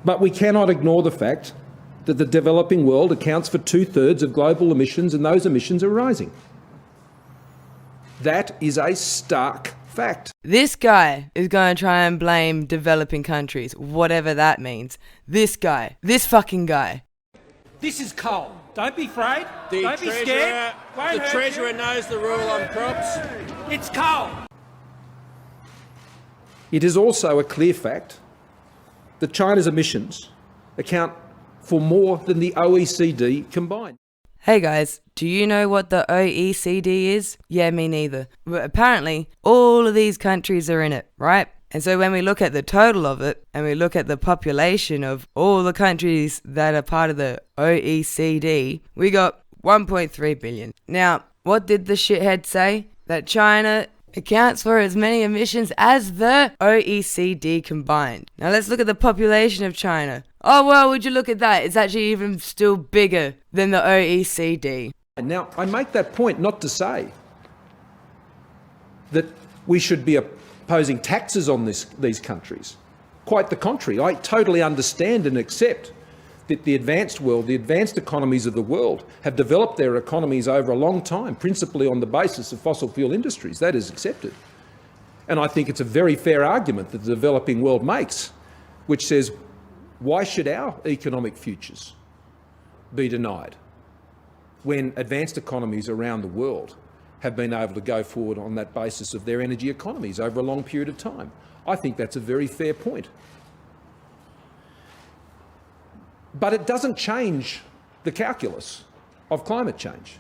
But we cannot ignore the fact that the developing world accounts for 2/3 of global emissions, and those emissions are rising. That is a stark fact. This guy is going to try and blame developing countries, whatever that means. This guy. This fucking guy. This is coal. Don't be afraid. The Don't be scared. The Treasurer knows the rule on crops. It's coal. It is also a clear fact that China's emissions account for more than the OECD combined. Hey guys, do you know what the OECD is? Yeah, me neither. But apparently, all of these countries are in it, right? And so when we look at the total of it, and we look at the population of all the countries that are part of the OECD, we got 1.3 billion. Now, what did the shithead say? That China accounts for as many emissions as the OECD combined. Now let's look at the population of China. Oh well, would you look at that? It's actually even still bigger than the OECD. Now, I make that point not to say that we should be opposing taxes on these countries. Quite the contrary. I totally understand and accept that the advanced world, the advanced economies of the world, have developed their economies over a long time, principally on the basis of fossil fuel industries. That is accepted. And I think it's a very fair argument that the developing world makes, which says, why should our economic futures be denied when advanced economies around the world have been able to go forward on that basis of their energy economies over a long period of time? I think that's a very fair point. But it doesn't change the calculus of climate change.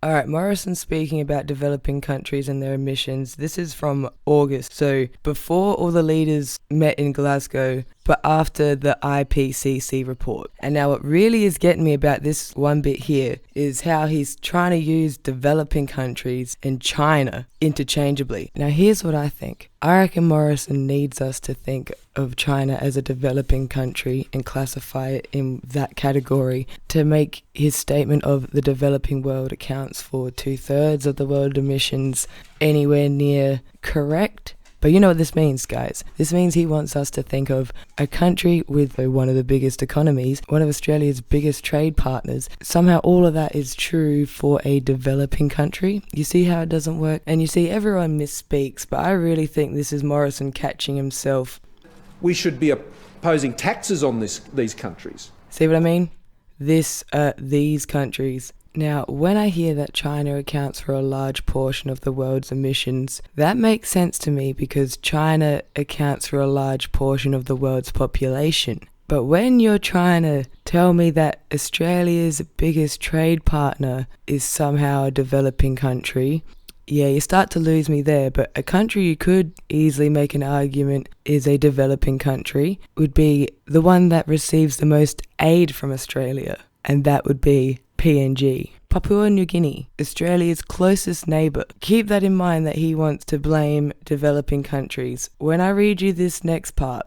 Alright, Morrison speaking about developing countries and their emissions. This is from August, so before all the leaders met in Glasgow, but after the IPCC report. And now what really is getting me about this one bit here is how he's trying to use developing countries and China interchangeably. Now here's what I think. I reckon Morrison needs us to think of China as a developing country and classify it in that category to make his statement of the developing world accounts for 2/3 of the world emissions anywhere near correct. But you know what this means, guys? This means he wants us to think of a country with one of the biggest economies, one of Australia's biggest trade partners. Somehow all of that is true for a developing country. You see how it doesn't work? And you see everyone misspeaks, but I really think this is Morrison catching himself. We should be opposing taxes on these countries. See what I mean? These countries. Now, when I hear that China accounts for a large portion of the world's emissions, that makes sense to me because China accounts for a large portion of the world's population. But when you're trying to tell me that Australia's biggest trade partner is somehow a developing country, yeah, you start to lose me there. But a country you could easily make an argument is a developing country would be the one that receives the most aid from Australia, and that would be PNG, Papua New Guinea, Australia's closest neighbour. Keep that in mind that he wants to blame developing countries when I read you this next part.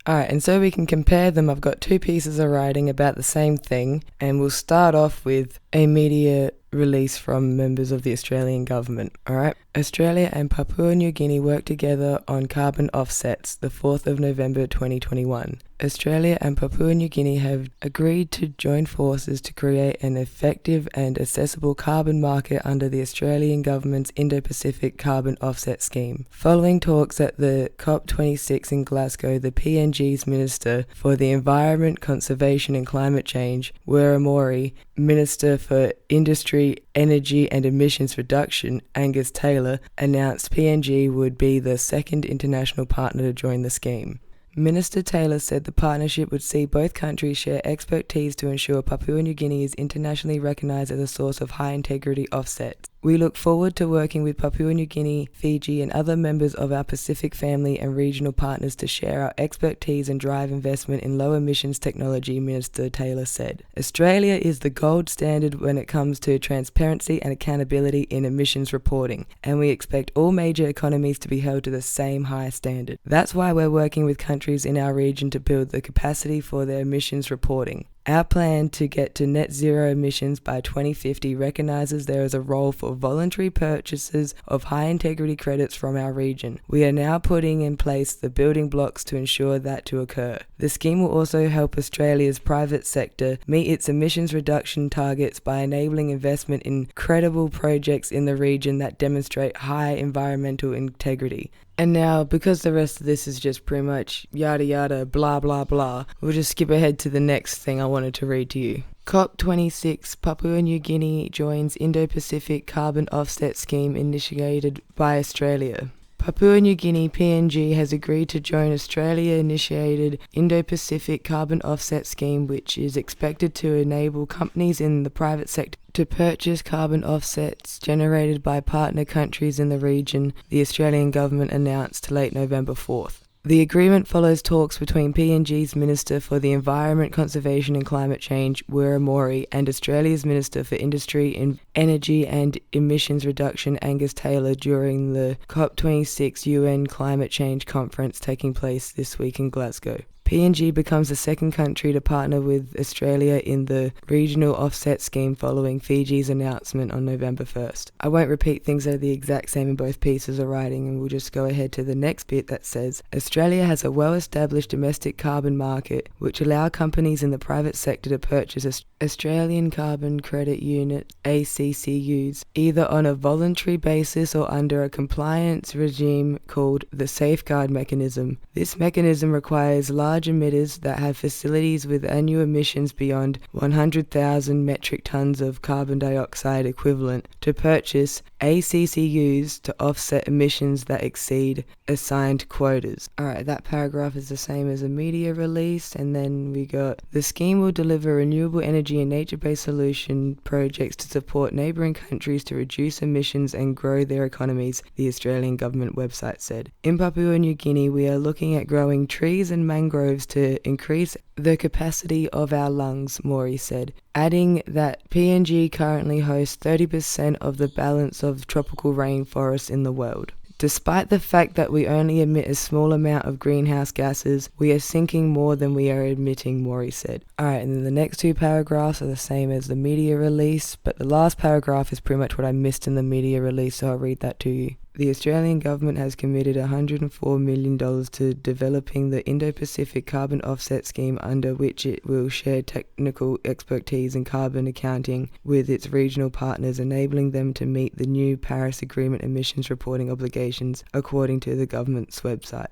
Alright, and so we can compare them. I've got two pieces of writing about the same thing, and we'll start off with a media release from members of the Australian government. Alright, Australia and Papua New Guinea work together on carbon offsets the 4th of November 2021. Australia and Papua New Guinea have agreed to join forces to create an effective and accessible carbon market under the Australian government's Indo-Pacific Carbon Offset Scheme. Following talks at the COP26 in Glasgow, the PNG's Minister for the Environment, Conservation and Climate Change, Wirramori, Minister for Industry, Energy and Emissions Reduction, Angus Taylor, announced PNG would be the second international partner to join the scheme. Minister Taylor said the partnership would see both countries share expertise to ensure Papua New Guinea is internationally recognised as a source of high-integrity offsets. We look forward to working with Papua New Guinea, Fiji and other members of our Pacific family and regional partners to share our expertise and drive investment in low emissions technology, Minister Taylor said. Australia is the gold standard when it comes to transparency and accountability in emissions reporting, and we expect all major economies to be held to the same high standard. That's why we're working with countries in our region to build the capacity for their emissions reporting. Our plan to get to net zero emissions by 2050 recognizes there is a role for voluntary purchases of high integrity credits from our region. We are now putting in place the building blocks to ensure that to occur. The scheme will also help Australia's private sector meet its emissions reduction targets by enabling investment in credible projects in the region that demonstrate high environmental integrity. And now, because the rest of this is just pretty much yada yada, blah blah blah, we'll just skip ahead to the next thing I wanted to read to you. COP26, Papua New Guinea joins Indo-Pacific carbon offset scheme initiated by Australia. Papua New Guinea PNG has agreed to join Australia-initiated Indo-Pacific carbon offset scheme, which is expected to enable companies in the private sector to purchase carbon offsets generated by partner countries in the region, the Australian government announced late November 4th. The agreement follows talks between PNG's Minister for the Environment, Conservation and Climate Change, Wira Mori, and Australia's Minister for Industry, Energy and Emissions Reduction, Angus Taylor, during the COP26 UN Climate Change Conference taking place this week in Glasgow. PNG becomes the second country to partner with Australia in the regional offset scheme following Fiji's announcement on November 1st. I won't repeat things that are the exact same in both pieces of writing, and we'll just go ahead to the next bit that says, Australia has a well-established domestic carbon market which allow companies in the private sector to purchase Australian Carbon Credit Unit ACCUs, either on a voluntary basis or under a compliance regime called the Safeguard Mechanism. This mechanism requires large emitters that have facilities with annual emissions beyond 100,000 metric tons of carbon dioxide equivalent to purchase ACCUs to offset emissions that exceed assigned quotas. Alright, that paragraph is the same as a media release, and then we got, the scheme will deliver renewable energy and nature-based solution projects to support neighbouring countries to reduce emissions and grow their economies, the Australian government website said. In Papua New Guinea, we are looking at growing trees and mangroves to increase the capacity of our lungs, Mori said, adding that PNG currently hosts 30% of the balance of tropical rainforests in the world. Despite the fact that we only emit a small amount of greenhouse gases, we are sinking more than we are emitting, Mori said. Alright, and then the next two paragraphs are the same as the media release, but the last paragraph is pretty much what I missed in the media release, so I'll read that to you. The Australian government has committed $104 million to developing the Indo-Pacific carbon offset scheme, under which it will share technical expertise in carbon accounting with its regional partners, enabling them to meet the new Paris Agreement emissions reporting obligations, according to the government's website.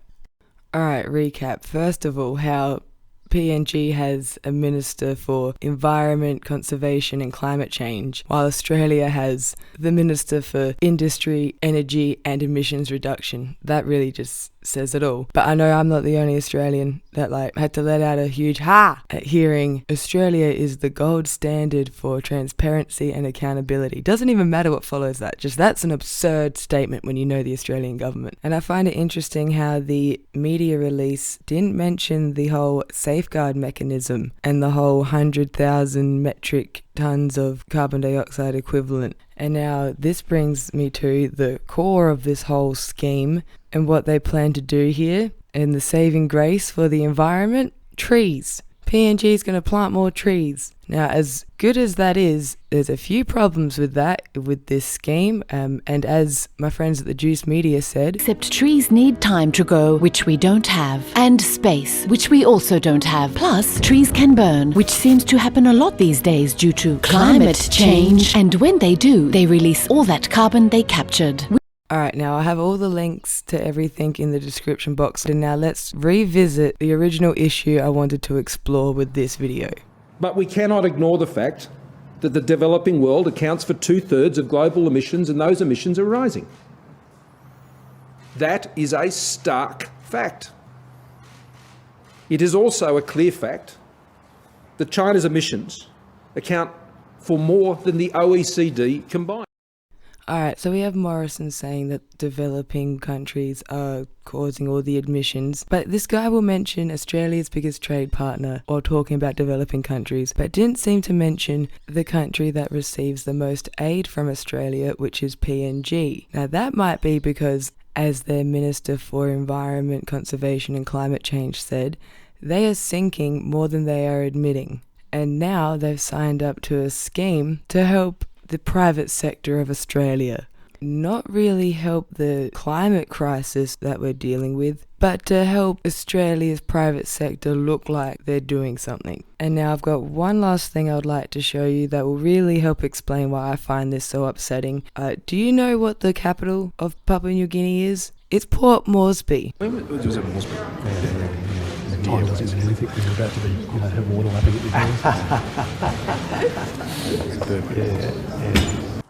Alright, recap. First of all, how PNG has a Minister for Environment, Conservation and Climate Change, while Australia has the Minister for Industry, Energy and Emissions Reduction. That really just says it all. But I know I'm not the only Australian that had to let out a huge ha at hearing Australia is the gold standard for transparency and accountability. Doesn't even matter what follows that. Just that's an absurd statement when you know the Australian government. And I find it interesting how the media release didn't mention the whole safeguard mechanism and the whole 100,000 metric tons of carbon dioxide equivalent. And now this brings me to the core of this whole scheme and what they plan to do here, and the saving grace for the environment: trees. PNG is going to plant more trees. Now, as good as that is, there's a few problems with this scheme, and as my friends at the Juice Media said, except trees need time to grow, which we don't have, and space, which we also don't have. Plus, trees can burn, which seems to happen a lot these days due to climate change. And when they do, they release all that carbon they captured. Alright, now I have all the links to everything in the description box, and now let's revisit the original issue I wanted to explore with this video. But we cannot ignore the fact that the developing world accounts for 2/3 of global emissions, and those emissions are rising. That is a stark fact. It is also a clear fact that China's emissions account for more than the OECD combined. Alright, so we have Morrison saying that developing countries are causing all the emissions, but this guy will mention Australia's biggest trade partner while talking about developing countries, but didn't seem to mention the country that receives the most aid from Australia, which is PNG. Now that might be because, as their Minister for Environment, Conservation and Climate Change said, they are sinking more than they are admitting. and now they've signed up to a scheme to help the private sector of Australia. Not really help the climate crisis that we're dealing with, but to help Australia's private sector look like they're doing something. And now I've got one last thing I would like to show you that will really help explain why I find this so upsetting. Do you know what the capital of Papua New Guinea is? It's Port Moresby. The title isn't anything because you're about to be, have water lapping at your doors.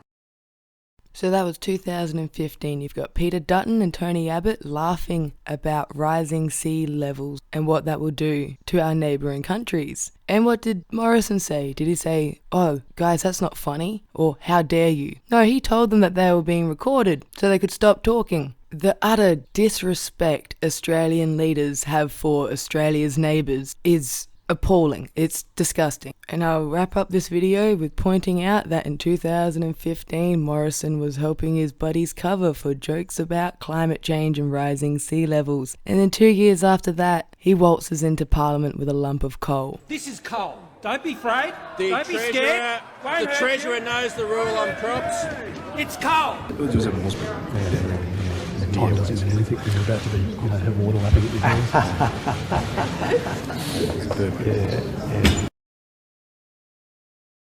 So that was 2015. You've got Peter Dutton and Tony Abbott laughing about rising sea levels and what that will do to our neighbouring countries. And what did Morrison say? Did he say, "Oh, guys, that's not funny," or "How dare you"? No, he told them that they were being recorded so they could stop talking. The utter disrespect Australian leaders have for Australia's neighbours is appalling. It's disgusting. And I'll wrap up this video with pointing out that in 2015, Morrison was helping his buddies cover for jokes about climate change and rising sea levels. And then 2 years after that, he waltzes into Parliament with a lump of coal. This is coal. Don't be afraid. The Don't be scared. the Treasurer knows the rule on crops. It's coal. The title isn't anything because you're about to be, have water lapping at your doors.